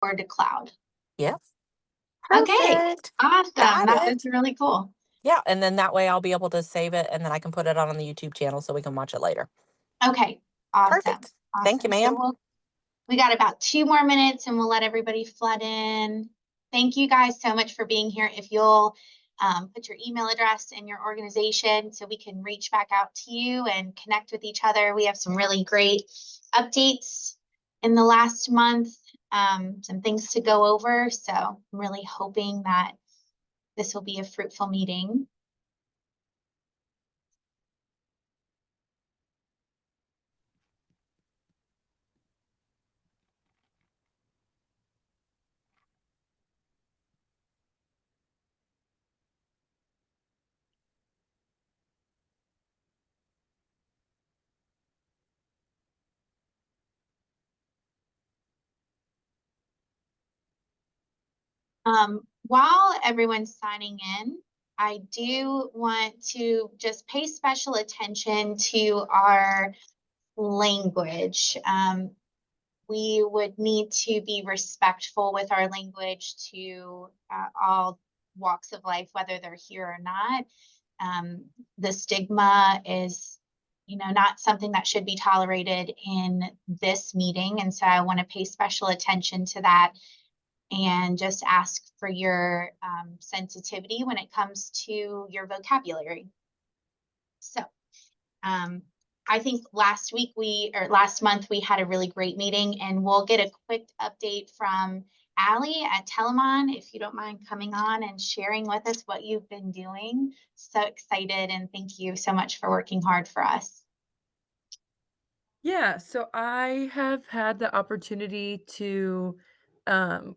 or to cloud. Yes. Okay, Perfect. awesome. Got That it. is really cool. Yeah, and then that way I'll be able to save it and then I can put it on the YouTube channel so we can watch it later. Okay, awesome. Perfect. Thank you, Awesome. So ma'am. we got about 2 more minutes and we'll let everybody flood in. Thank you guys so much for being here. If you'll put your email address and your organization so we can reach back out to you and connect with each other. We have some really great updates in the last month, some things to go over. So I'm really hoping that this will be a fruitful meeting. While everyone's signing in, I do want to just pay special attention to our language. We would need to be respectful with our language to all walks of life, whether they're here or not. The stigma is, not something that should be tolerated in this meeting. And so I want to pay special attention to that and just ask for your sensitivity when it comes to your vocabulary. So I think last month we had a really great meeting, and we'll get a quick update from Allie at Telemon, if you don't mind coming on and sharing with us what you've been doing. So excited, and thank you so much for working hard for us. Yeah, so I have had the opportunity to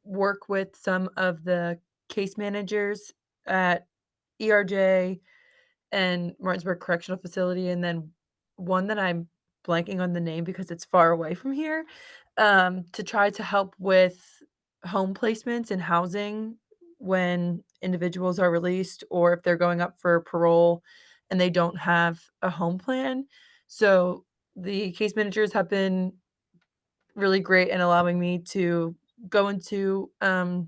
work with some of the case managers at ERJ and Martinsburg Correctional Facility, and then one that I'm blanking on the name because it's far away from here, to try to help with home placements and housing when individuals are released or if they're going up for parole and they don't have a home plan. So the case managers have been really great in allowing me to go into the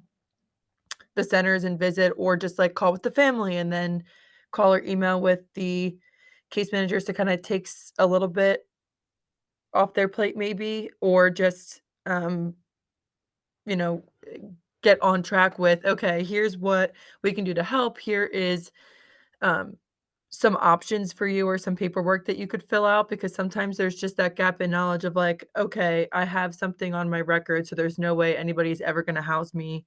centers and visit or just like call with the family and then call or email with the case managers to kind of takes a little bit off their plate maybe or just you know get on track with okay, here's what we can do to help. Here is um some options for you or some paperwork that you could fill out because sometimes there's just that gap in knowledge of like, okay, I have something on my record, so there's no way anybody's ever going to house me.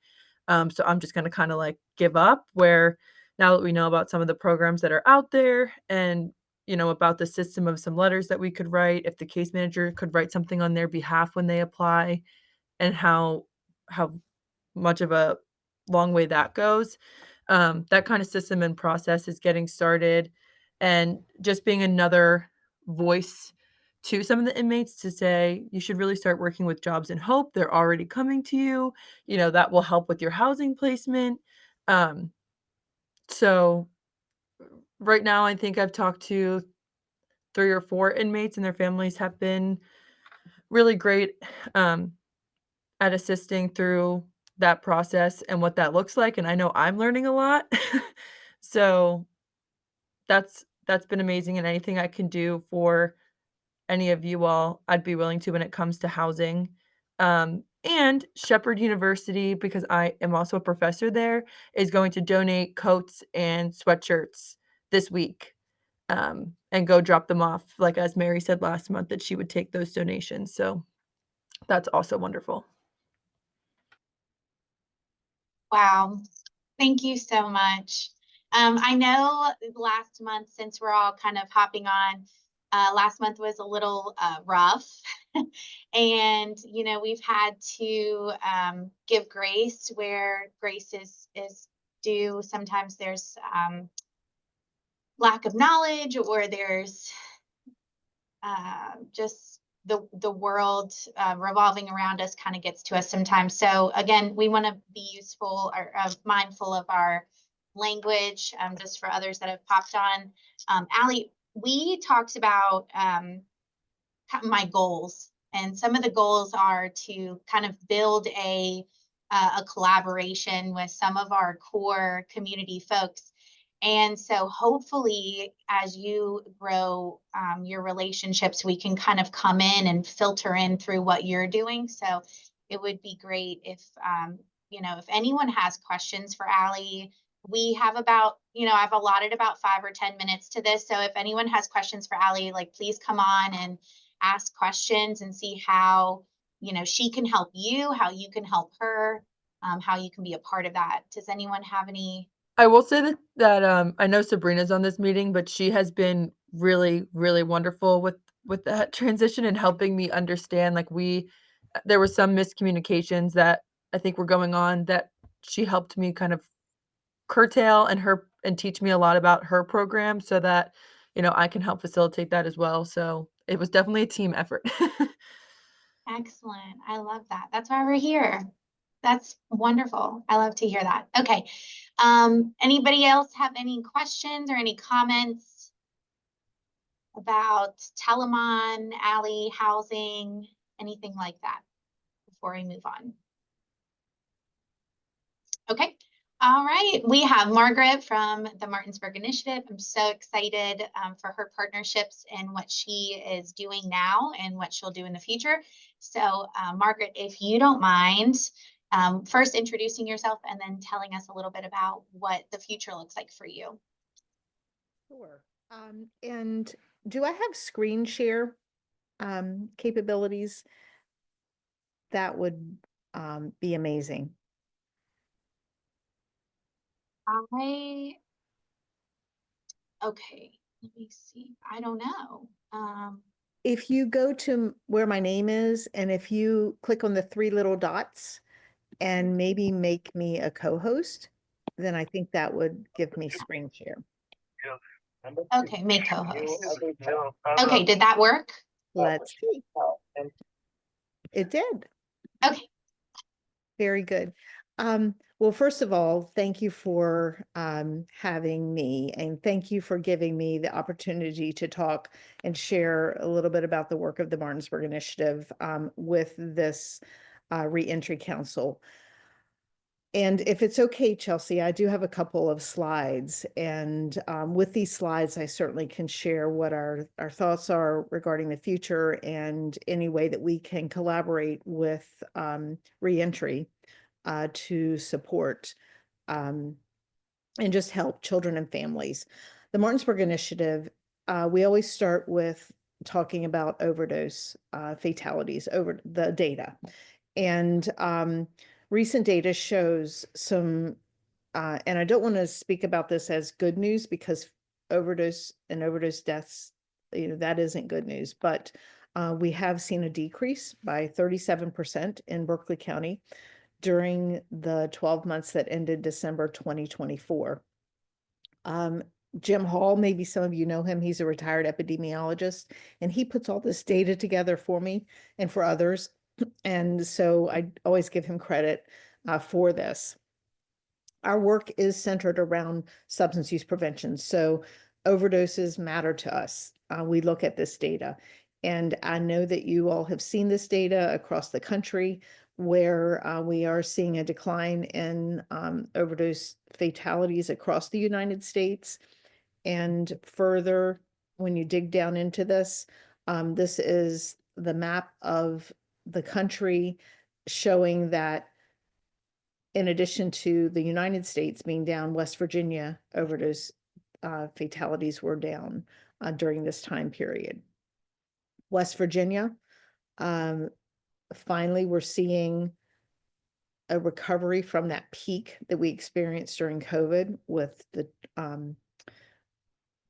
So I'm just going to kind of like give up. Where now that we know about some of the programs that are out there and about the system of some letters that we could write, if the case manager could write something on their behalf when they apply, and how much of a long way that goes. That kind of system and process is getting started, and just being another voice to some of the inmates to say, "You should really start working with Jobs and Hope. They're already coming to you. That will help with your housing placement." Um, so right now, I think I've talked to 3 or 4 inmates, and their families have been really great, um, at assisting through that process and what that looks like, and I know I'm learning a lot. So, that's been amazing, and anything I can do for any of you all, I'd be willing to when it comes to housing. And Shepherd University, because I am also a professor there, is going to donate coats and sweatshirts this week, and go drop them off, like, as Mary said last month that she would take those donations, so that's also wonderful. Wow. Thank you so much. I know last month, since we're all kind of hopping on, last month was a little rough. And, we've had to give grace where grace is due. Sometimes there's lack of knowledge, or there's just the world revolving around us kind of gets to us sometimes. So again, we want to be useful or mindful of our language, just for others that have popped on. Allie, we talked about my goals, and some of the goals are to kind of build a a collaboration with some of our core community folks. And so hopefully as you grow your relationships, we can kind of come in and filter in through what you're doing. So it would be great if, if anyone has questions for Allie, we have about, I've allotted about 5 or 10 minutes to this. So if anyone has questions for Allie, like please come on and ask questions and see how, she can help you, how you can help her, how you can be a part of that. Does anyone have any? I will say that I know Sabrina's on this meeting, but she has been really, really wonderful with that transition and helping me understand, like, there were some miscommunications that I think were going on that she helped me kind of curtail and teach me a lot about her program so that, I can help facilitate that as well. So it was definitely a team effort. Excellent. I love that. That's why we're here. That's wonderful. I love to hear that. Okay. Anybody else have any questions or any comments about Telemon, Allie, housing, anything like that before we move on? Okay. All right. We have Margaret from the Martinsburg Initiative. I'm so excited for her partnerships and what she is doing now and what she'll do in the future. So Margaret, if you don't mind, first introducing yourself and then telling us a little bit about what the future looks like for you. Sure. And do I have screen share capabilities? That would be amazing. Okay, let me see. I don't know. If you go to where my name is, and if you click on the 3 little dots and maybe make me a co-host, then I think that would give me screen share. Okay, make co-host. Okay, did that work? Let's see. It did. Okay. Very good. Well, first of all, thank you for having me, and thank you for giving me the opportunity to talk and share a little bit about the work of the Martinsburg Initiative with this Reentry Council. And if it's okay, Chelsea, I do have a couple of slides, and with these slides, I certainly can share what our thoughts are regarding the future and any way that we can collaborate with reentry to support and just help children and families. The Martinsburg Initiative, we always start with talking about overdose fatalities over the data. And recent data shows some, and I don't want to speak about this as good news because overdose deaths, that isn't good news, but we have seen a decrease by 37% in Berkeley County during the 12 months that ended December 2024. Jim Hall, maybe some of you know him, he's a retired epidemiologist, and he puts all this data together for me and for others. And so I always give him credit for this. Our work is centered around substance use prevention. So overdoses matter to us. We look at this data. And I know that you all have seen this data across the country where we are seeing a decline in overdose fatalities across the United States. And further, when you dig down into this, this is the map of the country showing that in addition to the United States being down, West Virginia overdose fatalities were down during this time period. West Virginia, finally, we're seeing a recovery from that peak that we experienced during COVID with the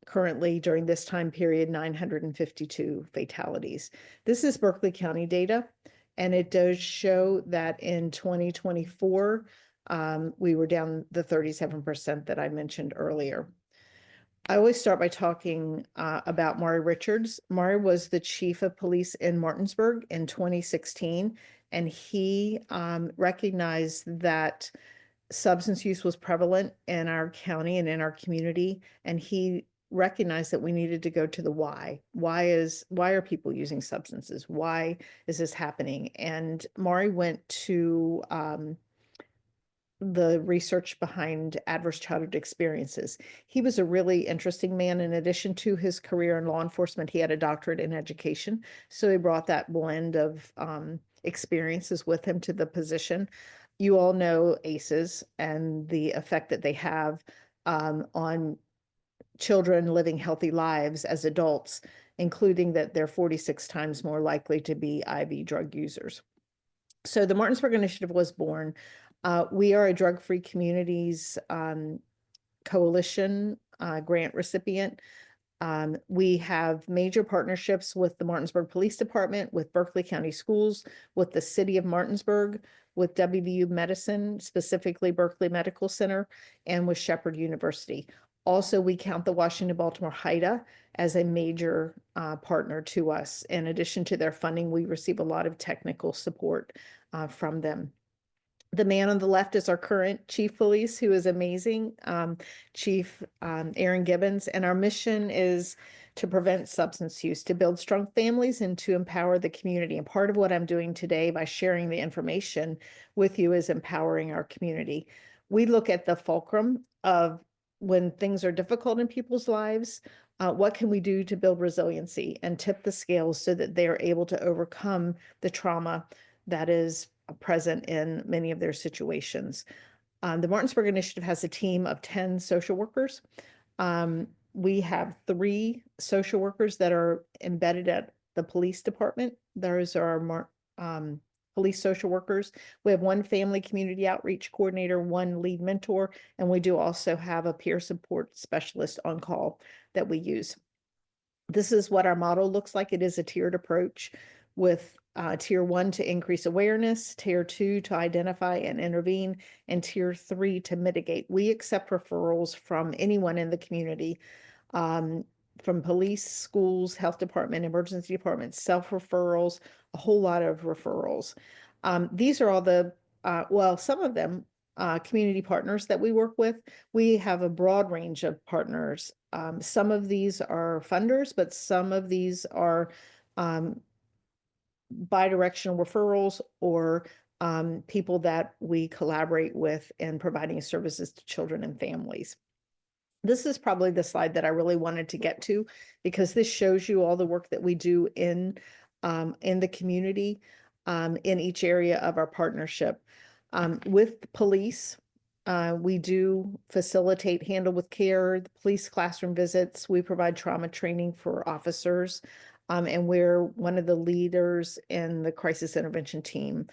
currently during this time period, 952 fatalities. This is Berkeley County data, and it does show that in 2024, we were down the 37% that I mentioned earlier. I always start by talking about Maury Richards. Maury was the chief of police in Martinsburg in 2016, and he recognized that substance use was prevalent in our county and in our community, and he recognized that we needed to go to the why. Why are people using substances? Why is this happening? And Maury went to the research behind adverse childhood experiences. He was a really interesting man. In addition to his career in law enforcement, he had a doctorate in education. So he brought that blend of experiences with him to the position. You all know ACEs and the effect that they have on children living healthy lives as adults, including that they're 46 times more likely to be IV drug users. So the Martinsburg Initiative was born. We are a drug-free communities coalition grant recipient. We have major partnerships with the Martinsburg Police Department, with Berkeley County Schools, with the City of Martinsburg, with WVU Medicine, specifically Berkeley Medical Center, and with Shepherd University. Also, we count the Washington-Baltimore HIDA as a major partner to us. In addition to their funding, we receive a lot of technical support from them. The man on the left is our current chief police, who is amazing, Chief Aaron Gibbons. And our mission is to prevent substance use, to build strong families, and to empower the community. And part of what I'm doing today by sharing the information with you is empowering our community. We look at the fulcrum of when things are difficult in people's lives, what can we do to build resiliency and tip the scales so that they are able to overcome the trauma that is present in many of their situations. The Martinsburg Initiative has a team of 10 social workers. We have 3 social workers that are embedded at the police department. Those are police social workers. We have 1 family community outreach coordinator, 1 lead mentor, and we do also have a peer support specialist on call that we use. This is what our model looks like. It is a tiered approach with tier 1 to increase awareness, tier 2 to identify and intervene, and tier 3 to mitigate. We accept referrals from anyone in the community, from police, schools, health department, emergency departments, self-referrals, a whole lot of referrals. These are all the, well, some of them community partners that we work with. We have a broad range of partners. Some of these are funders, but some of these are bidirectional referrals or people that we collaborate with in providing services to children and families. This is probably the slide that I really wanted to get to, because this shows you all the work that we do in the community in each area of our partnership. With police, we do facilitate Handle with Care, the police classroom visits. We provide trauma training for officers. And we're one of the leaders in the crisis intervention team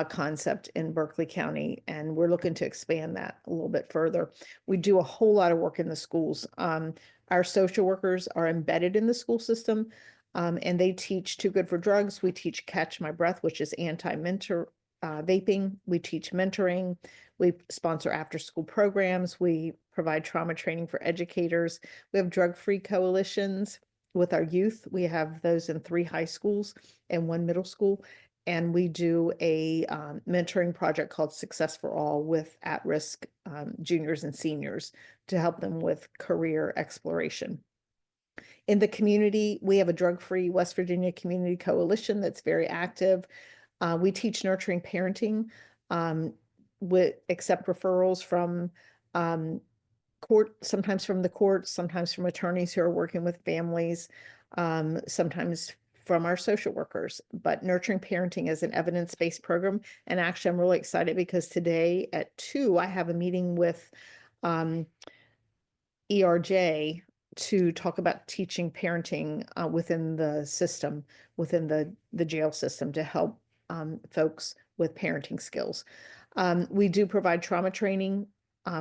concept in Berkeley County, and we're looking to expand that a little bit further. We do a whole lot of work in the schools. Our social workers are embedded in the school system, and they teach Too Good for Drugs. We teach Catch My Breath, which is anti-mentor vaping. We teach mentoring. We sponsor after-school programs. We provide trauma training for educators. We have drug-free coalitions with our youth. We have those in 3 high schools and 1 middle school. And we do a mentoring project called Success for All with at-risk juniors and seniors to help them with career exploration. In the community, we have a drug-free West Virginia Community Coalition that's very active. We teach nurturing parenting, accept referrals from court, sometimes from the courts, sometimes from attorneys who are working with families, sometimes from our social workers. But nurturing parenting is an evidence-based program. And actually, I'm really excited because today at 2, I have a meeting with ERJ to talk about teaching parenting within the system, within the jail system, to help folks with parenting skills. We do provide trauma training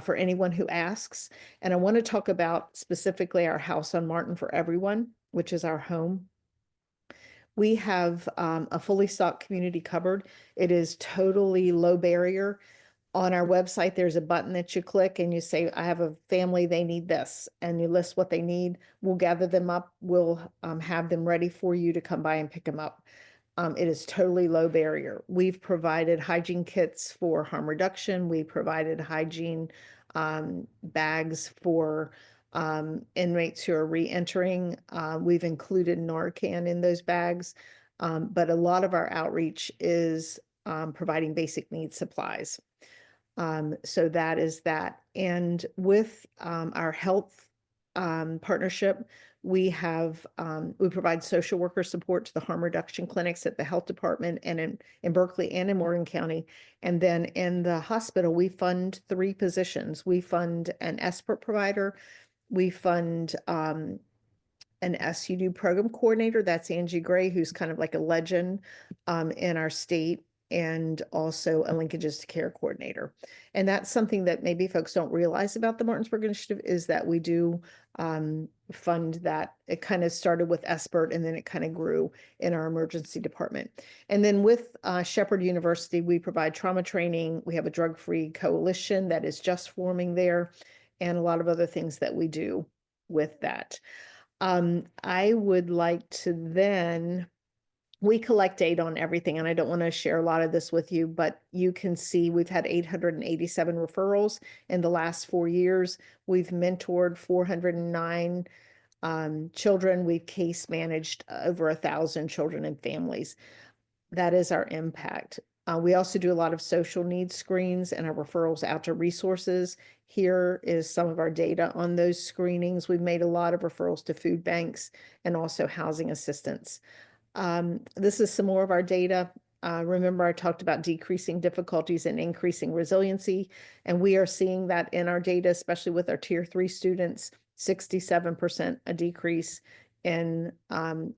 for anyone who asks. And I want to talk about specifically our House on Martin for Everyone, which is our home. We have a fully stocked community cupboard. It is totally low barrier. On our website, there's a button that you click and you say, I have a family, they need this, and you list what they need. We'll gather them up. We'll have them ready for you to come by and pick them up. It is totally low barrier. We've provided hygiene kits for harm reduction. We provided hygiene bags for inmates who are re-entering. We've included Narcan in those bags, but a lot of our outreach is providing basic needs supplies. So that is that. And with our health partnership, we provide social worker support to the harm reduction clinics at the health department and in Berkeley and in Morgan County. And then in the hospital, we fund 3 positions. We fund an expert provider. We fund an SUD program coordinator. That's Angie Gray, who's kind of like a legend in our state, and also a linkages to care coordinator. And that's something that maybe folks don't realize about the Martinsburg Initiative, is that we do fund that. It kind of started with Espert, and then it kind of grew in our emergency department. And then with Shepherd University, we provide trauma training. We have a drug-free coalition that is just forming there, and a lot of other things that we do with that. I would like to then, we collect data on everything, and I don't want to share a lot of this with you, but you can see we've had 887 referrals in the last 4 years. We've mentored 409 children. We've case managed over 1,000 children and families. That is our impact. We also do a lot of social needs screens and our referrals out to resources. Here is some of our data on those screenings. We've made a lot of referrals to food banks and also housing assistance. This is some more of our data. Remember, I talked about decreasing difficulties and increasing resiliency, and we are seeing that in our data, especially with our Tier 3 students, 67% a decrease in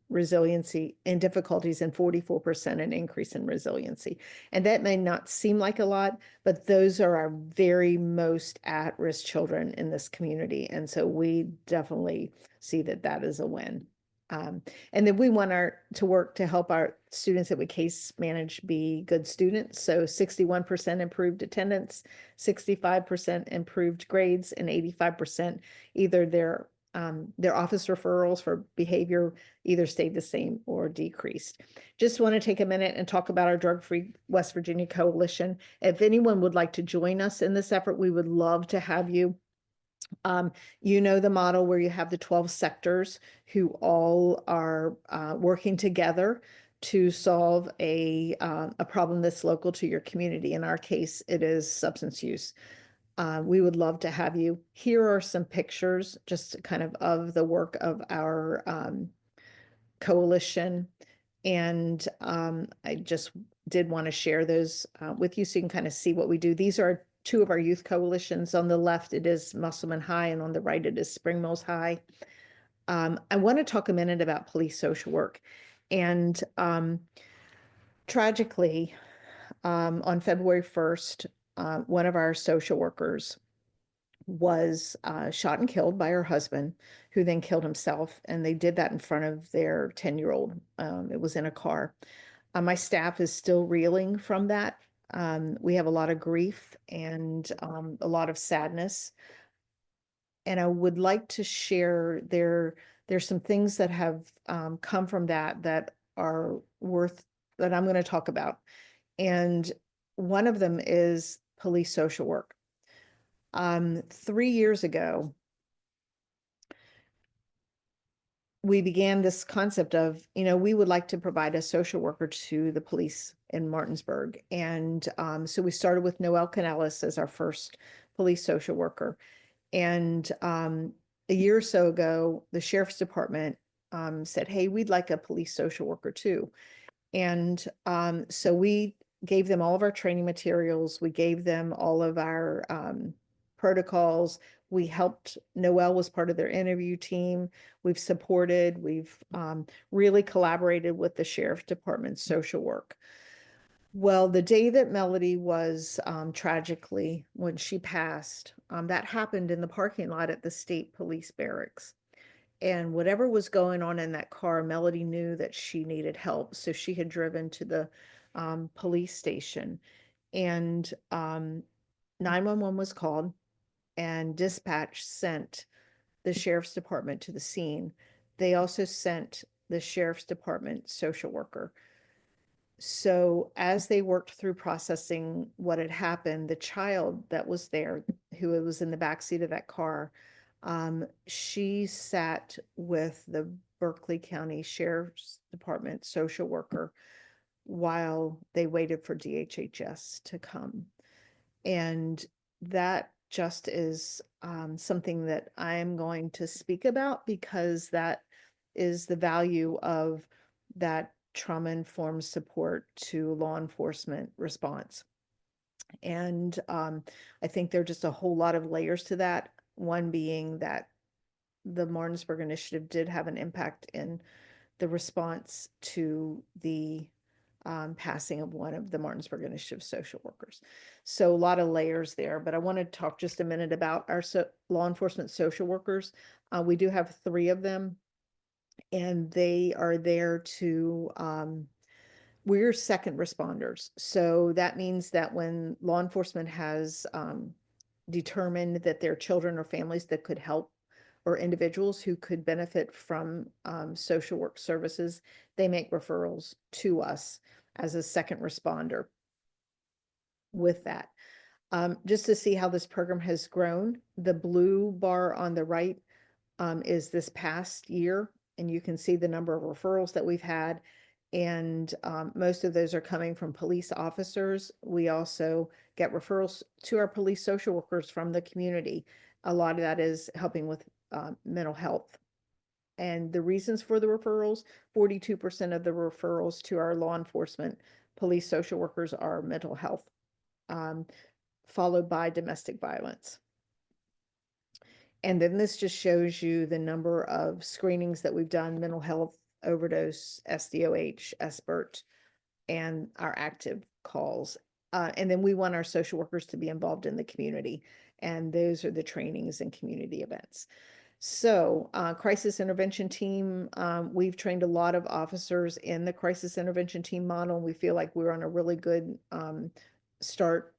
resiliency in difficulties and 44% an increase in resiliency. And that may not seem like a lot, but those are our very most at-risk children in this community. And so we definitely see that that is a win. And then we want to work to help our students that we case manage be good students. So 61% improved attendance, 65% improved grades, and 85% either their office referrals for behavior either stayed the same or decreased. Just want to take a minute and talk about our Drug-Free West Virginia Coalition. If anyone would like to join us in this effort, we would love to have you. You know the model where you have the 12 sectors who all are working together to solve a problem that's local to your community. In our case, it is substance use. We would love to have you. Here are some pictures just kind of the work of our coalition. And I just did want to share those with you so you can kind of see what we do. These are 2 of our youth coalitions. On the left, it is Musselman High, and on the right, it is Spring Mills High. I want to talk a minute about police social work. And tragically, on February 1st, one of our social workers was shot and killed by her husband, who then killed himself. And they did that in front of their 10-year-old. It was in a car. My staff is still reeling from that. We have a lot of grief and a lot of sadness. And I would like to share there's some things that have come from that are that I'm going to talk about. And one of them is police social work. 3 years ago, we began this concept of, we would like to provide a social worker to the police in Martinsburg. And so we started with Noelle Canellis as our first police social worker. And a year or so ago, the sheriff's department said, hey, we'd like a police social worker too. And so we gave them all of our training materials. We gave them all of our protocols. We helped, Noelle was part of their interview team. We've supported, we've really collaborated with the sheriff's department's social work. Well, the day that Melody was tragically, when she passed, that happened in the parking lot at the state police barracks. And whatever was going on in that car, Melody knew that she needed help. So she had driven to the police station, and 911 was called, and dispatch sent the sheriff's department to the scene. They also sent the sheriff's department social worker. So as they worked through processing what had happened, the child that was there, who was in the backseat of that car, she sat with the Berkeley County Sheriff's Department social worker while they waited for DHHS to come. And that just is something that I'm going to speak about, because that is the value of that trauma-informed support to law enforcement response. And I think there are just a whole lot of layers to that. One being that the Martinsburg Initiative did have an impact in the response to the passing of one of the Martinsburg Initiative social workers. So a lot of layers there, but I want to talk just a minute about our law enforcement social workers. We do have 3 of them, and they are there to, we're second responders. So that means that when law enforcement has determined that there are children or families that could help, or individuals who could benefit from social work services, they make referrals to us as a second responder with that. Just to see how this program has grown, the blue bar on the right is this past year, and you can see the number of referrals that we've had. And most of those are coming from police officers. We also get referrals to our police social workers from the community. A lot of that is helping with mental health. And the reasons for the referrals, 42% of the referrals to our law enforcement police social workers are mental health, followed by domestic violence. And then this just shows you the number of screenings that we've done: mental health, overdose, SDOH, SBIRT, and our active calls. And then we want our social workers to be involved in the community. And those are the trainings and community events. So crisis intervention team, we've trained a lot of officers in the crisis intervention team model. We feel like we're on a really good start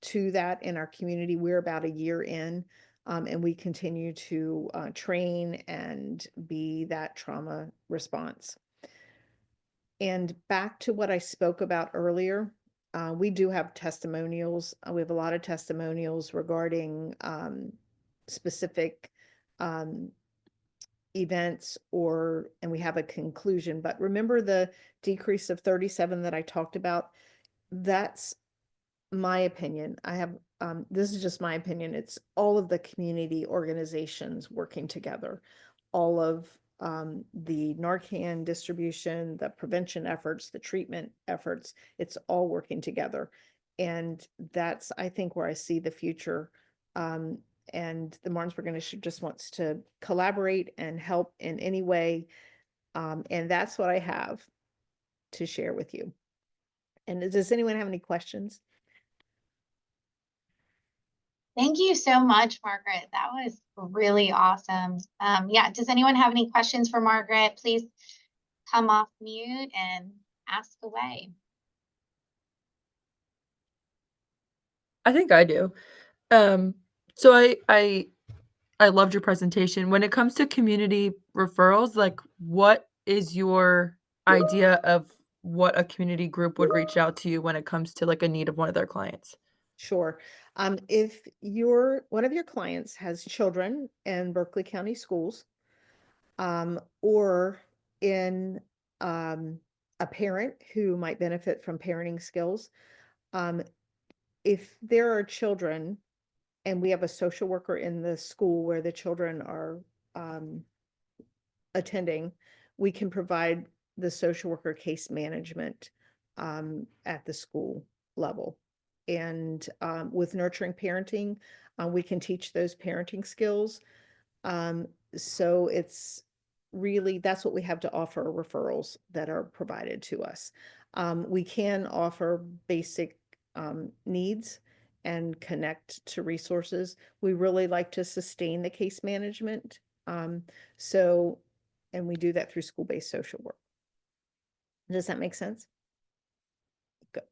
to that in our community. We're about a year in, and we continue to train and be that trauma response. And back to what I spoke about earlier, we do have testimonials. We have a lot of testimonials regarding specific events, and we have a conclusion. But remember the decrease of 37 that I talked about? That's my opinion. I have, this is just my opinion. It's all of the community organizations working together, all of the Narcan distribution, the prevention efforts, the treatment efforts. It's all working together. And that's, I think, where I see the future. And the Martinsburg Initiative just wants to collaborate and help in any way. And that's what I have to share with you. And does anyone have any questions? Thank you so much, Margaret. That was really awesome. Yeah, does anyone have any questions for Margaret? Please come off mute and ask away. I think I do. So I loved your presentation. When it comes to community referrals, like, what is your idea of what a community group would reach out to you when it comes to like a need of one of their clients? Sure. If one of your clients has children in Berkeley County schools, or in a parent who might benefit from parenting skills, if there are children and we have a social worker in the school where the children are attending, we can provide the social worker case management at the school level. And with nurturing parenting, we can teach those parenting skills. So it's really, that's what we have to offer, referrals that are provided to us. We can offer basic needs and connect to resources. We really like to sustain the case management. And we do that through school-based social work. Does that make sense? Good.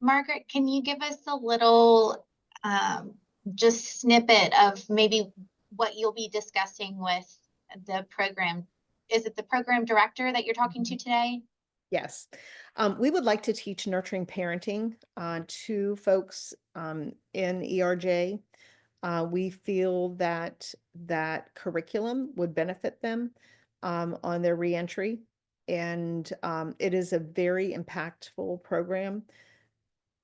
Margaret, can you give us a little just snippet of maybe what you'll be discussing with the program? Is it the program director that you're talking to today? Yes. We would like to teach nurturing parenting to folks in ERJ. We feel that that curriculum would benefit them on their reentry. And it is a very impactful program.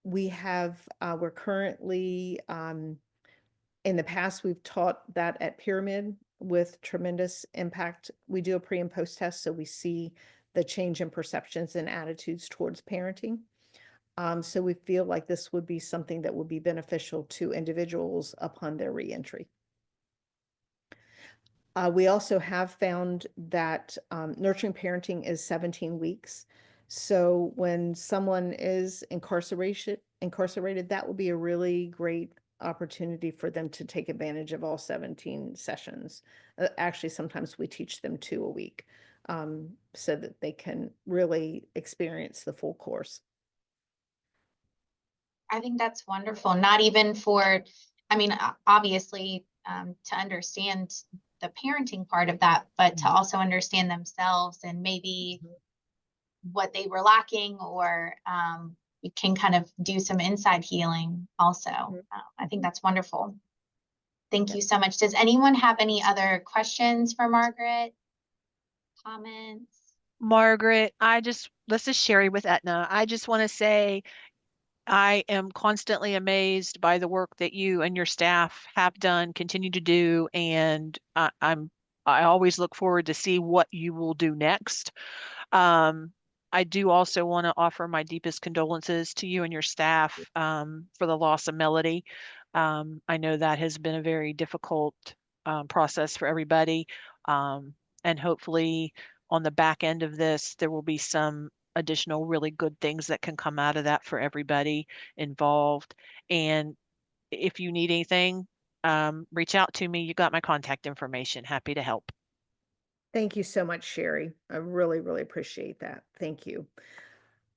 we have, we're currently, in the past, we've taught that at Pyramid with tremendous impact. We do a pre and post test, so we see the change in perceptions and attitudes towards parenting. So we feel like this would be something that would be beneficial to individuals upon their reentry. We also have found that nurturing parenting is 17 weeks. So when someone is incarcerated, that would be a really great opportunity for them to take advantage of all 17 sessions. Actually, sometimes we teach them 2 a week, so that they can really experience the full course. I think that's wonderful. Not even for, I mean, obviously, to understand the parenting part of that, but to also understand themselves and maybe what they were lacking, or you can kind of do some inside healing also. I think that's wonderful. Thank you so much. Does anyone have any other questions for Margaret? Comments? Margaret, this is Sherry with Aetna. I just want to say I am constantly amazed by the work that you and your staff have done, continue to do, and I always look forward to see what you will do next. I do also want to offer my deepest condolences to you and your staff for the loss of Melody. I know that has been a very difficult process for everybody, and hopefully on the back end of this, there will be some additional really good things that can come out of that for everybody involved. And if you need anything, reach out to me. You got my contact information. Happy to help. Thank you so much, Sherry. I really, really appreciate that. Thank you.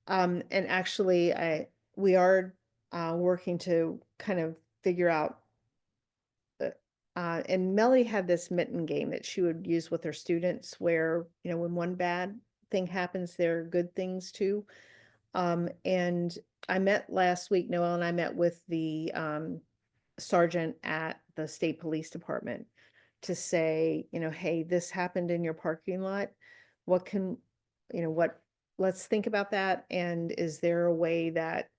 And actually, we are working to kind of figure out. And Melly had this mitten game that she would use with her students, where when one bad thing happens, there are good things too. And I met last week. Noel and I met with the sergeant at the state police department to say, hey, this happened in your parking lot. What can, let's think about that. And is there a way that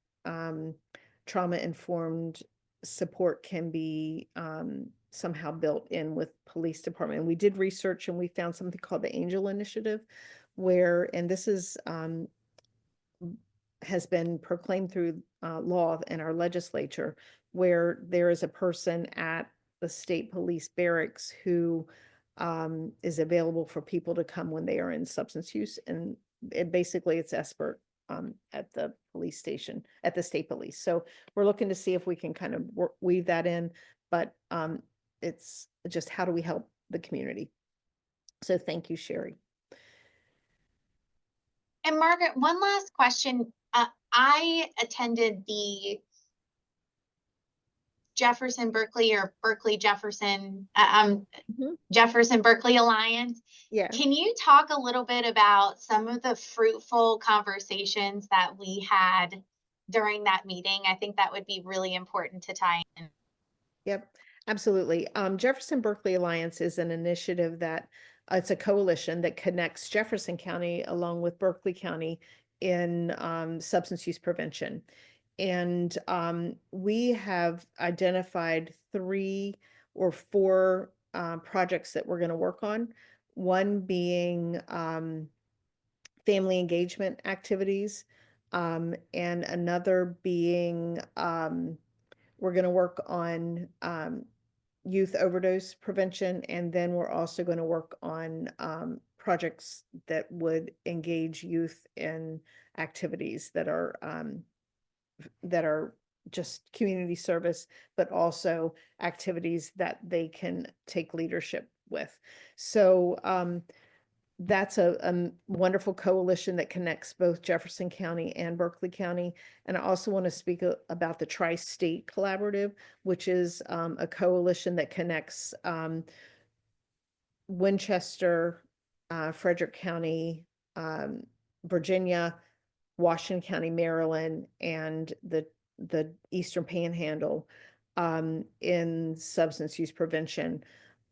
trauma-informed support can be somehow built in with police department? And we did research and we found something called the Angel Initiative, and this is has been proclaimed through law in our legislature, where there is a person at the state police barracks who is available for people to come when they are in substance use. And it's expert at the police station, at the state police. So we're looking to see if we can kind of weave that in, but it's just, how do we help the community? So thank you, Sherry. And Margaret, one last question. I attended the Jefferson Berkeley, or Berkeley Jefferson, Jefferson Berkeley Alliance. Yeah. Can you talk a little bit about some of the fruitful conversations that we had during that meeting? I think that would be really important to tie in. Yep, absolutely. Jefferson Berkeley Alliance is an initiative that it's a coalition that connects Jefferson County along with Berkeley County in substance use prevention. And we have identified 3 or 4 projects that we're going to work on. One being family engagement activities, and another being we're going to work on youth overdose prevention, and then we're also going to work on projects that would engage youth in activities that are just community service, but also activities that they can take leadership with. So that's a wonderful coalition that connects both Jefferson County and Berkeley County. And I also want to speak about the Tri-State Collaborative, which is a coalition that connects Winchester, Frederick County, Virginia, Washington County, Maryland, and the Eastern Panhandle in substance use prevention.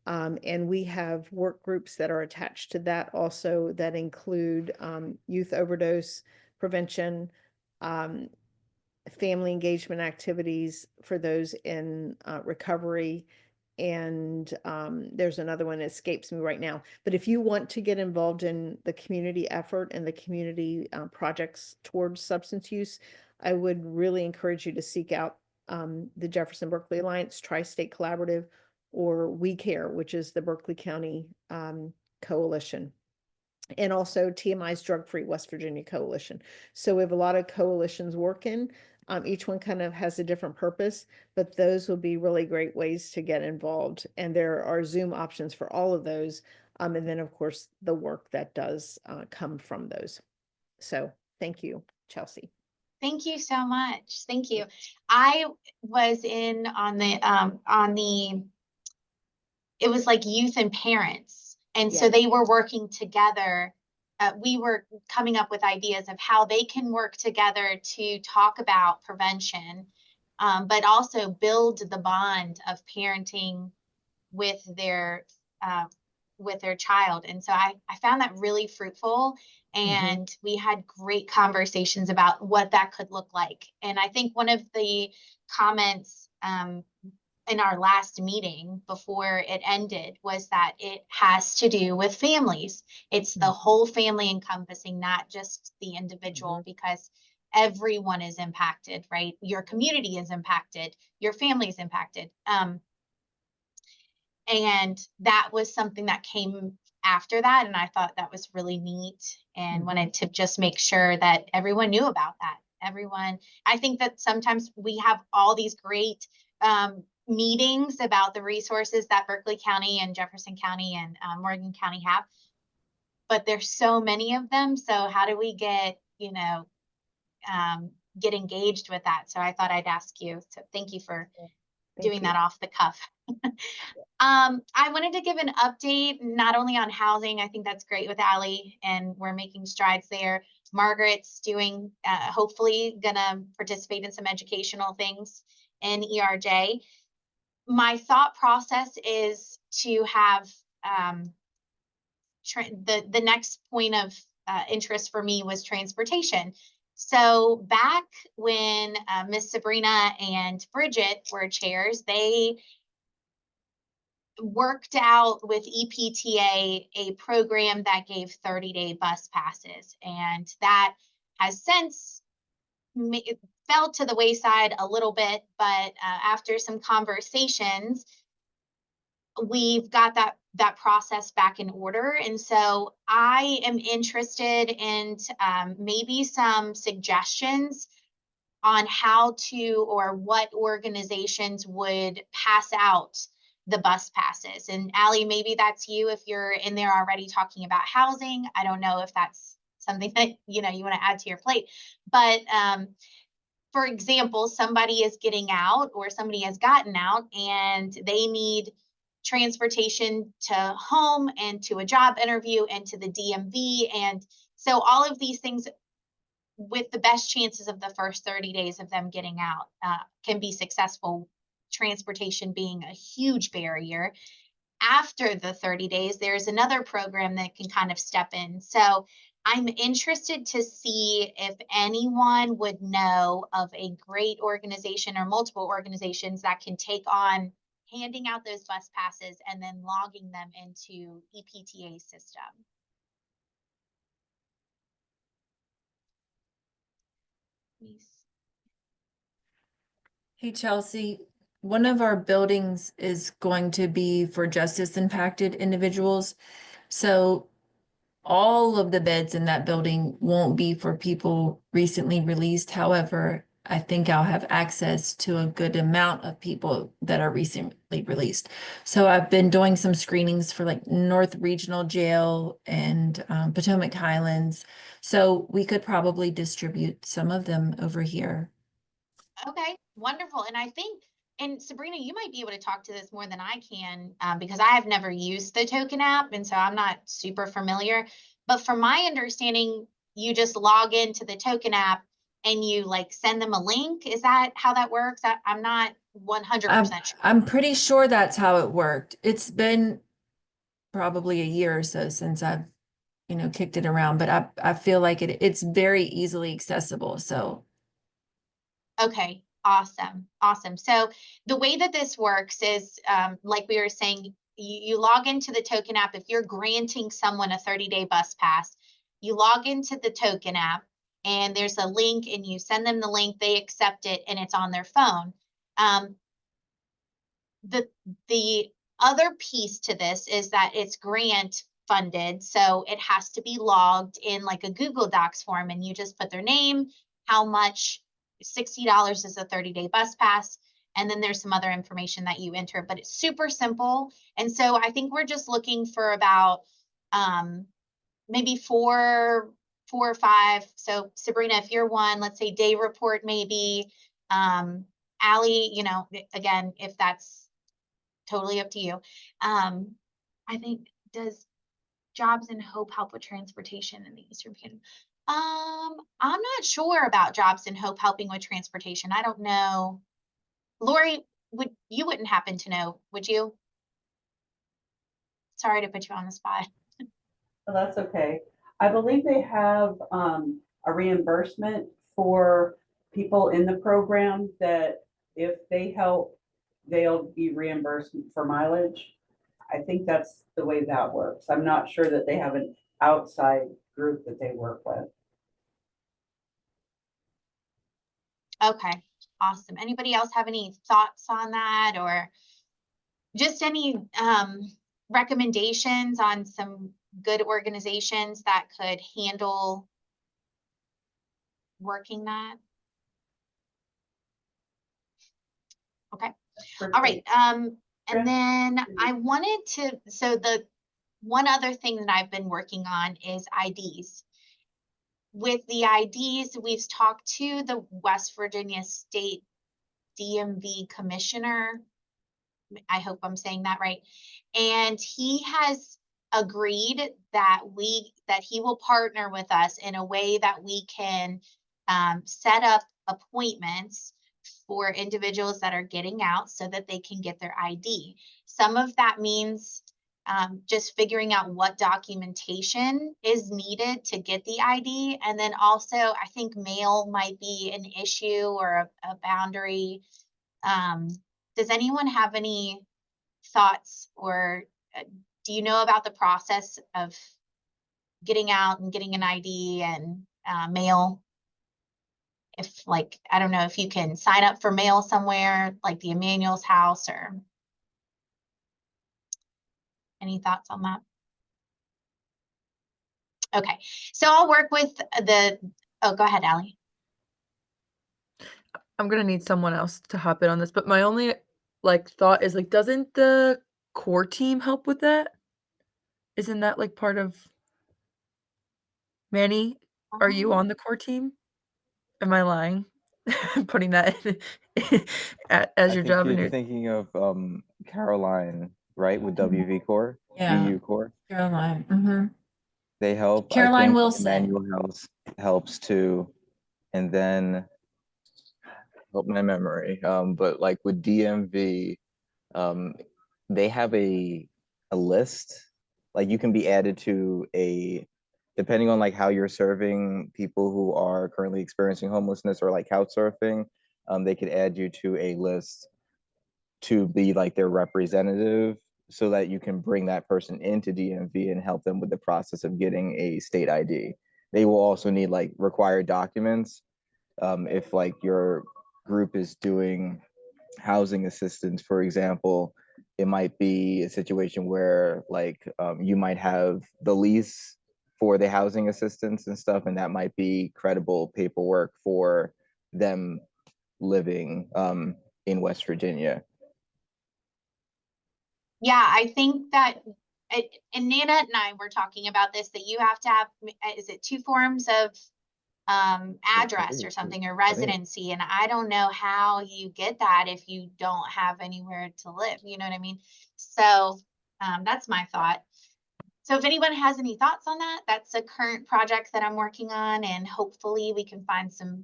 And we have work groups that are attached to that also, that include youth overdose prevention, family engagement activities for those in recovery. And there's another one that escapes me right now. But if you want to get involved in the community effort and the community projects towards substance use, I would really encourage you to seek out the Jefferson Berkeley Alliance, Tri-State Collaborative, or We Care, which is the Berkeley County Coalition, and also TMI's Drug Free West Virginia Coalition. So we have a lot of coalitions working. Each one kind of has a different purpose, but those will be really great ways to get involved. And there are Zoom options for all of those. And then, of course, the work that does come from those. So thank you, Chelsea. Thank you so much. Thank you. I was in on the it was like youth and parents. And so Yeah. they were working together. We were coming up with ideas of how they can work together to talk about prevention, but also build the bond of parenting with their child. And so I found that really fruitful. And we had great conversations about what that could look like. And I think one of the comments in our last meeting before it ended was that it has to do with families. It's the whole family encompassing, not just the individual, because everyone is impacted, right? Your community is impacted, your family is impacted. And that was something that came after that. And I thought that was really neat and wanted to just make sure that everyone knew about that. Everyone, I think that sometimes we have all these great meetings about the resources that Berkeley County and Jefferson County and Morgan County have, but there's so many of them. So how do we get, get engaged with that? So I thought I'd ask you. So thank you for doing that off the cuff. I wanted to give an update, not only on housing. I think that's great with Allie, and we're making strides there. Margaret's doing, hopefully gonna participate in some educational things in ERJ. My thought process is to have the next point of interest for me was transportation. So back when Miss Sabrina and Bridget were chairs, they worked out with EPTA a program that gave 30-day bus passes, and that has since fell to the wayside a little bit, but after some conversations, we've got that process back in order. And so I am interested in maybe some suggestions on how to, or what organizations would pass out the bus passes. And Allie, maybe that's you if you're in there already talking about housing. I don't know if that's something that you want to add to your plate. But for example, somebody is getting out or somebody has gotten out and they need transportation to home and to a job interview and to the DMV. And so all of these things, with the best chances of the first 30 days of them getting out, can be successful, transportation being a huge barrier. After the 30 days, there's another program that can kind of step in. So I'm interested to see if anyone would know of a great organization or multiple organizations that can take on handing out those bus passes and then logging them into EPTA system. Hey, Chelsea, one of our buildings is going to be for justice impacted individuals. So all of the beds in that building won't be for people recently released. However, I think I'll have access to a good amount of people that are recently released. So I've been doing some screenings for like North Regional Jail and Potomac Highlands. So we could probably distribute some of them over here. Okay, wonderful. And I think, and Sabrina, you might be able to talk to this more than I can, because I have never used the token app, and so I'm not super familiar. But from my understanding, you just log into the token app and you like send them a link. Is that how that works? I'm not 100% sure. I'm pretty sure that's how it worked. It's been probably a year or so since I've, kicked it around, but I feel like it's very easily accessible. So Okay, awesome, awesome. So the way that this works is, like we were saying, you log into the token app. If you're granting someone a 30-day bus pass, you log into the token app and there's a link and you send them the link, they accept it, and it's on their phone. The other piece to this is that it's grant funded, so it has to be logged in like a Google Docs form, and you just put their name, how much, $60 is a 30-day bus pass, and then there's some other information that you enter, but it's super simple. And so I think we're just looking for about maybe four or five. So Sabrina, if you're one, let's say day report maybe. Allie, you know, again, if that's totally up to you. I think, does Jobs and Hope help with transportation in the Eastern Panhandle? I'm not sure about Jobs and Hope helping with transportation. I don't know. Lori, you wouldn't happen to know, would you? Sorry to put you on the spot. Oh, that's okay. I believe they have a reimbursement for people in the program that if they help, they'll be reimbursed for mileage. I think that's the way that works. I'm not sure that they have an outside group that they work with. Okay, awesome. Anybody else have any thoughts on that, or just any recommendations on some good organizations that could handle working that? Okay, all right. And then I wanted to, so the one other thing that I've been working on is IDs. With the IDs, we've talked to the West Virginia State DMV Commissioner. I hope I'm saying that right. And he has agreed that he will partner with us in a way that we can set up appointments for individuals that are getting out so that they can get their ID. Some of that means just figuring out what documentation is needed to get the ID. And then also, I think mail might be an issue or a boundary. Does anyone have any thoughts, or do you know about the process of getting out and getting an ID and mail? If, like, I don't know if you can sign up for mail somewhere like the Emmanuel's house, or any thoughts on that? Okay, so I'll work with oh, go ahead, Allie. I'm gonna need someone else to hop in on this, but my only thought is doesn't the core team help with that? Isn't that part of Manny? Are you on the core team? Am I lying? Putting that in, as I your think job you're and your thinking of Caroline, right, with WV Core, Yeah. VU Core. Caroline. Mm-hmm. They help. Caroline I think Wilson. Emmanuel helps too. And then help my memory. But like with DMV, they have a list. Like you can be added to depending on how you're serving people who are currently experiencing homelessness or couch surfing, they could add you to a list to be their representative so that you can bring that person into DMV and help them with the process of getting a state ID. They will also need required documents. If your group is doing housing assistance, for example, it might be a situation where you might have the lease for the housing assistance and stuff, and that might be credible paperwork for them living in West Virginia. Yeah, I think that, and Nana and I were talking about this, that you have to have, is it 2 forms of address or something, or residency? And I don't know how you get that if you don't have anywhere to live, you know what I mean? So that's my thought. So if anyone has any thoughts on that, that's a current project that I'm working on, and hopefully we can find some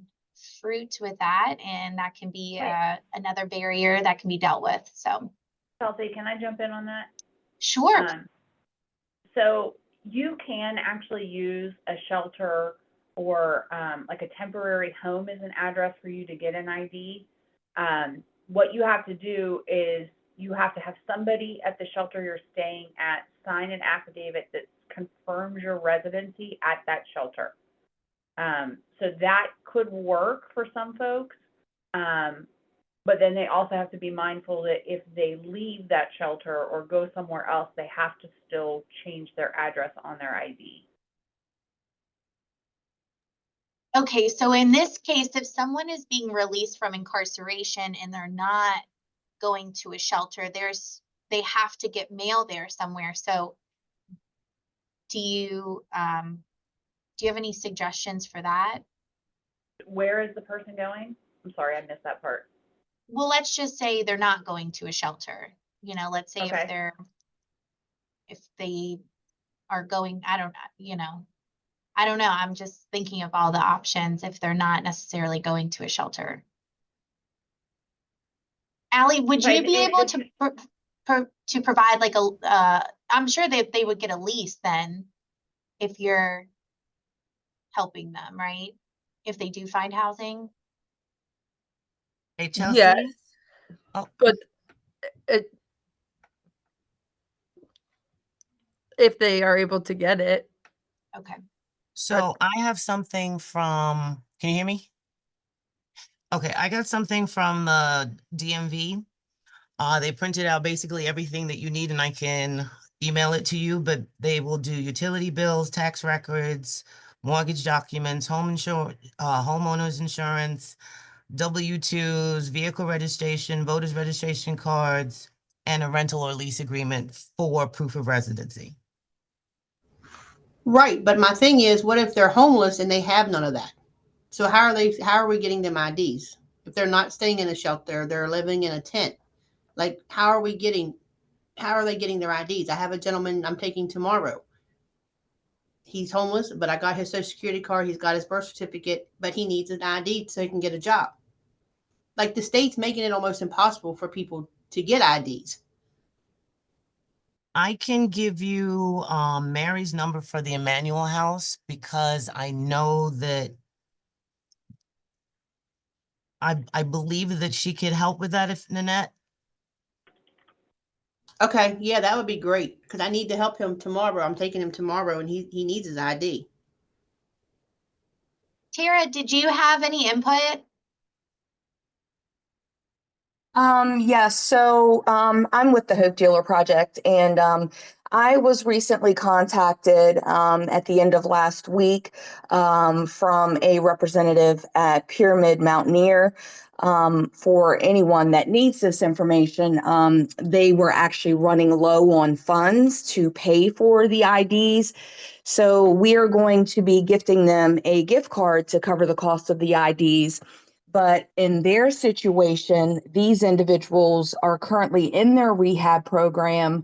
fruit with that, and that can be another barrier that can be dealt with. So Chelsea, can I jump in on that? sure. So you can actually use a shelter or like a temporary home is an address for you to get an ID, what you have to do is you have to have somebody at the shelter you're staying at sign an affidavit that confirms your residency at that shelter. So that could work for some folks. But then they also have to be mindful that if they leave that shelter or go somewhere else, they have to still change their address on their ID. Okay, so in this case, if someone is being released from incarceration and they're not going to a shelter, they have to get mail there somewhere. So do you have any suggestions for that? Where is the person going? I'm sorry, I missed that part. Well, let's just say they're not going to a shelter. You know, let's say Okay. if they are going, I don't know. I'm just thinking of all the options if they're not necessarily going to a shelter. Allie, would you be able to provide like I'm sure that they would get a lease then if you're helping them, right? If they do find housing. Hey, Yes, Chelsea. Oh, but if they are able to get it. Okay. so I have something from, can you hear me? Okay, I got something from the DMV. They printed out basically everything that you need and I can email it to you, but they will do utility bills, tax records, mortgage documents, homeowners insurance, W-2s, vehicle registration, voters registration cards, and a rental or lease agreement for proof of residency. Right, but my thing is, what if they're homeless and they have none of that? So how are we getting them IDs? If they're not staying in a shelter, they're living in a tent. Like how are they getting their IDs? I have a gentleman I'm taking tomorrow. He's homeless, but I got his social security card, he's got his birth certificate, but he needs an ID so he can get a job. Like the state's making it almost impossible for people to get IDs. I can give you Mary's number for the Emmanuel House because I know that I believe that she could help with that if Nanette. Okay, yeah, that would be great because I need to help him tomorrow. I'm taking him tomorrow and he needs his ID. Tara, did you have any input? Yes, so I'm with the Hope Dealer Project, and I was recently contacted at the end of last week from a representative at Pyramid Mountaineer. For anyone that needs this information, they were actually running low on funds to pay for the IDs. So we are going to be gifting them a gift card to cover the cost of the IDs. But in their situation, these individuals are currently in their rehab program,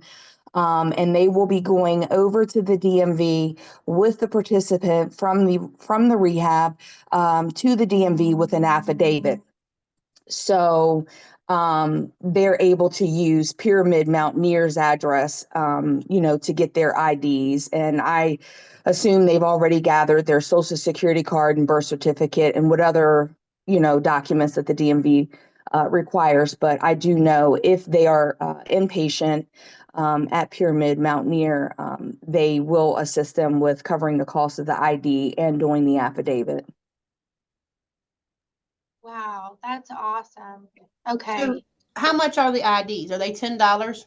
and they will be going over to the DMV with the participant from the rehab to the DMV with an affidavit. So they're able to use Pyramid Mountaineer's address, to get their IDs. And I assume they've already gathered their social security card and birth certificate and what other, documents that the DMV requires. But I do know if they are inpatient at Pyramid Mountaineer, they will assist them with covering the cost of the ID and doing the affidavit. Wow, that's awesome. So Okay. how much are the IDs? Are they $10?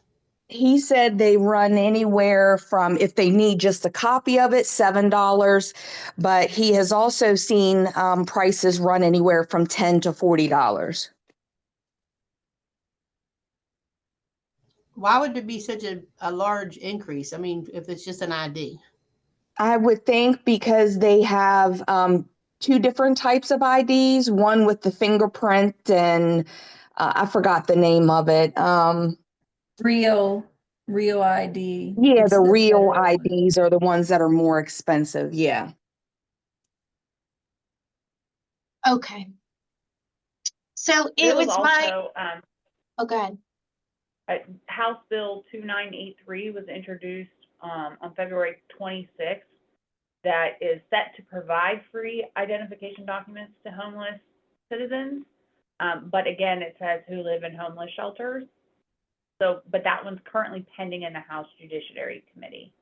He said they run anywhere from, if they need just a copy of it, $7. But he has also seen prices run anywhere from $10 to $40. Why would there be such a large increase? I mean, if it's just an ID. I would think because they have two different types of IDs, one with the fingerprint and I forgot the name of it. Real ID. Yeah, It's the the real federal one. IDs are the ones that are more expensive. Yeah. Okay. So There it was was my, also, oh, go ahead. House Bill 2983 was introduced on February 26th. that is set to provide free identification documents to homeless citizens. But again, it says who live in homeless shelters. So, but that one's currently pending in the House Judiciary Committee.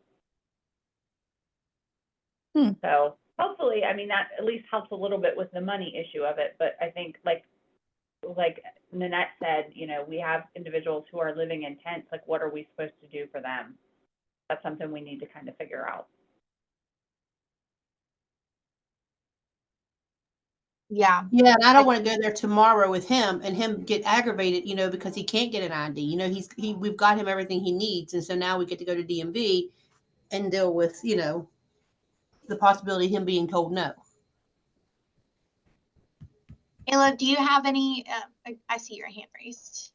So hopefully, I mean, that at least helps a little bit with the money issue of it. But I think like Nanette said, you know, we have individuals who are living in tents. Like, what are we supposed to do for them? That's something we need to kind of figure out. Yeah. Yeah, and I don't want to go there tomorrow with him and him get aggravated, you know, because he can't get an ID. You know, we've got him everything he needs, and so now we get to go to DMV and deal with, you know, the possibility of him being told no. Ayla, do you have any, I see your hand raised.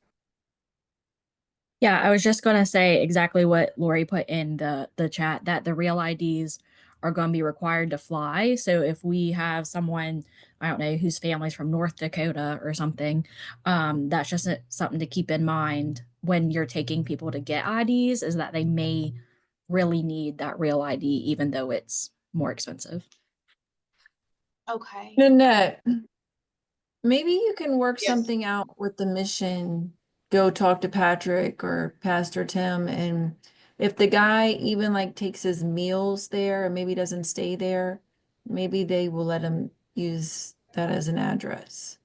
Yeah, I was just going to say exactly what Lori put in the chat, that the real IDs are going to be required to fly. So if we have someone, I don't know, whose family's from North Dakota or something, that's just something to keep in mind when you're taking people to get IDs, is that they may really need that real ID, even though it's more expensive. Okay. Nanette, maybe you can work Yes. something out with the mission. Go talk to Patrick or Pastor Tim, and if the guy even like takes his meals there and maybe doesn't stay there, maybe they will let him use that as an address.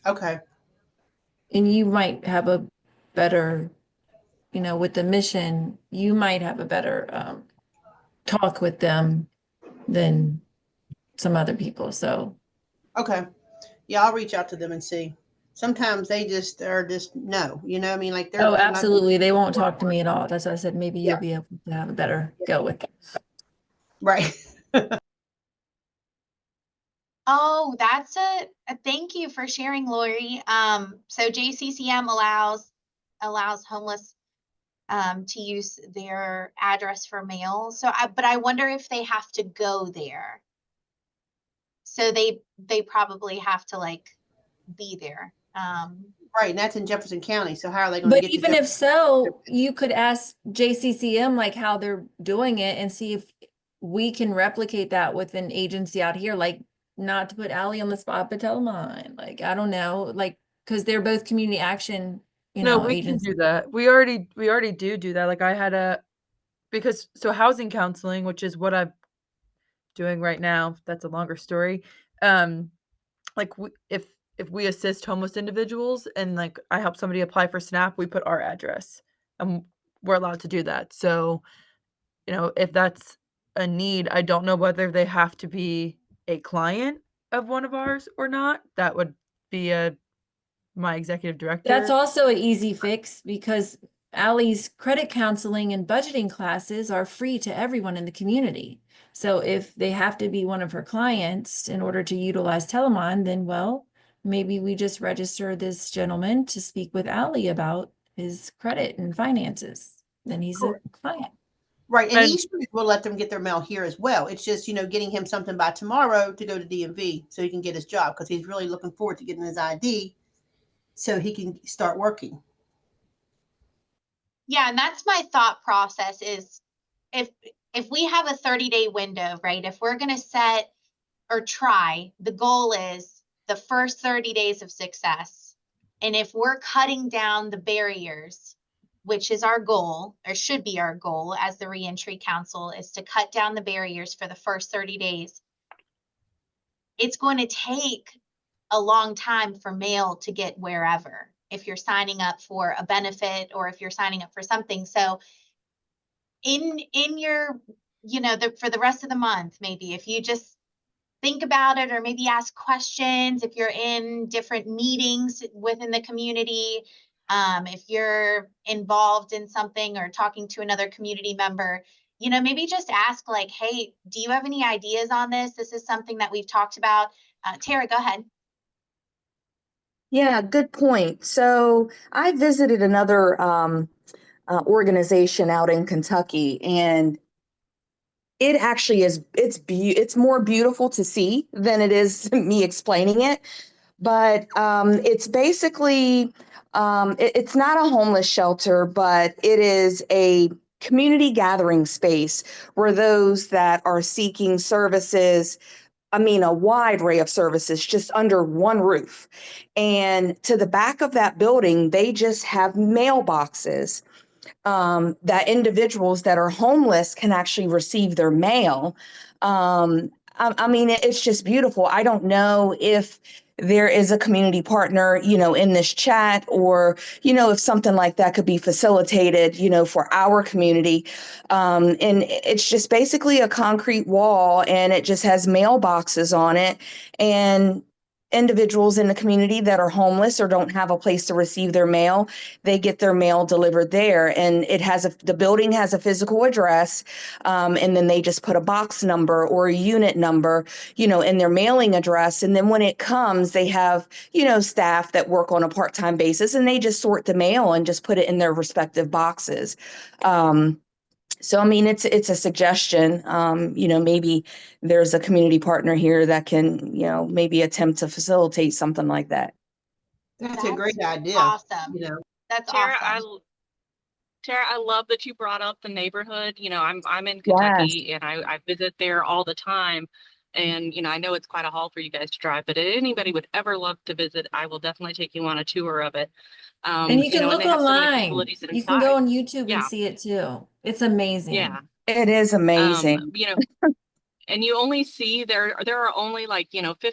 Okay. And you might have a better, you know, with the mission, you might have a better talk with them than some other people. So Okay. Yeah, I'll reach out to them and see. Sometimes they just are just no, you know, I mean, like they're oh, not absolutely. They won't talk to me at all. That's why I said maybe Yeah. you'll be able to have a better go with it. right. Oh, that's a thank you for sharing, Lori. So JCCM allows homeless to use their address for mail. So but I wonder if they have to go there. So they probably have to like be there. Right, and that's in Jefferson County. So how are they going to But get even to if so, you could ask JCCM like how they're doing it and see if we can replicate that with an agency out here, like not to put Allie on the spot, but tell mine. Like, I don't know, like, because they're both community action, you No, know, we can agencies. do that. We already do that. Like I had because housing counseling, which is what I'm doing right now, that's a longer story. Like if we assist homeless individuals and like I help somebody apply for SNAP, we put our address and we're allowed to do that. So, you know, if that's a need, I don't know whether they have to be a client of one of ours or not. That would be my executive director. That's also an easy fix because Allie's credit counseling and budgeting classes are free to everyone in the community. So if they have to be one of her clients in order to utilize Telemon, then well, maybe we just register this gentleman to speak with Allie about his credit and finances. Then he's a client. Right, and And- Eastridge will let them get their mail here as well. It's just, you know, getting him something by tomorrow to go to DMV so he can get his job because he's really looking forward to getting his ID so he can start working. Yeah, and that's my thought process is if we have a 30-day window, right? If we're going to set or try, the goal is the first 30 days of success. And if we're cutting down the barriers, which is our goal or should be our goal as the Reentry Council is to cut down the barriers for the first 30 days, it's going to take a long time for mail to get wherever if you're signing up for a benefit or if you're signing up for something. So in your, you know, for the rest of the month, maybe if you just think about it or maybe ask questions, if you're in different meetings within the community, if you're involved in something or talking to another community member, you know, maybe just ask like, hey, do you have any ideas on this? This is something that we've talked about. Tara, go ahead. Yeah, good point. So I visited another organization out in Kentucky, and it actually is, it's more beautiful to see than it is me explaining it. But it's basically, it's not a homeless shelter, but it is a community gathering space where those that are seeking services, a wide array of services just under one roof. And to the back of that building, they just have mailboxes that individuals that are homeless can actually receive their mail. It's just beautiful. I don't know if there is a community partner, in this chat, or, if something like that could be facilitated, for our community. And it's just basically a concrete wall, and it just has mailboxes on it. And individuals in the community that are homeless or don't have a place to receive their mail, they get their mail delivered there. And the building has a physical address, and then they just put a box number or a unit number, in their mailing address. And then when it comes, they have, staff that work on a part-time basis, and they just sort the mail and just put it in their respective boxes. So, it's a suggestion. Maybe there's a community partner here that can, maybe attempt to facilitate something like that. That's a great idea. Awesome. You know, That's Tara, awesome. Tara, I love that you brought up the neighborhood. I'm in Kentucky, and I visit there all the time. And, I know it's quite a haul for you guys to drive, but if anybody would ever love to visit, I will definitely take you on a tour of it. And you can look they have so many online. facilities You can go inside. on YouTube Yeah. and see it too. It's amazing. Yeah. It is amazing. And you only see there are only 15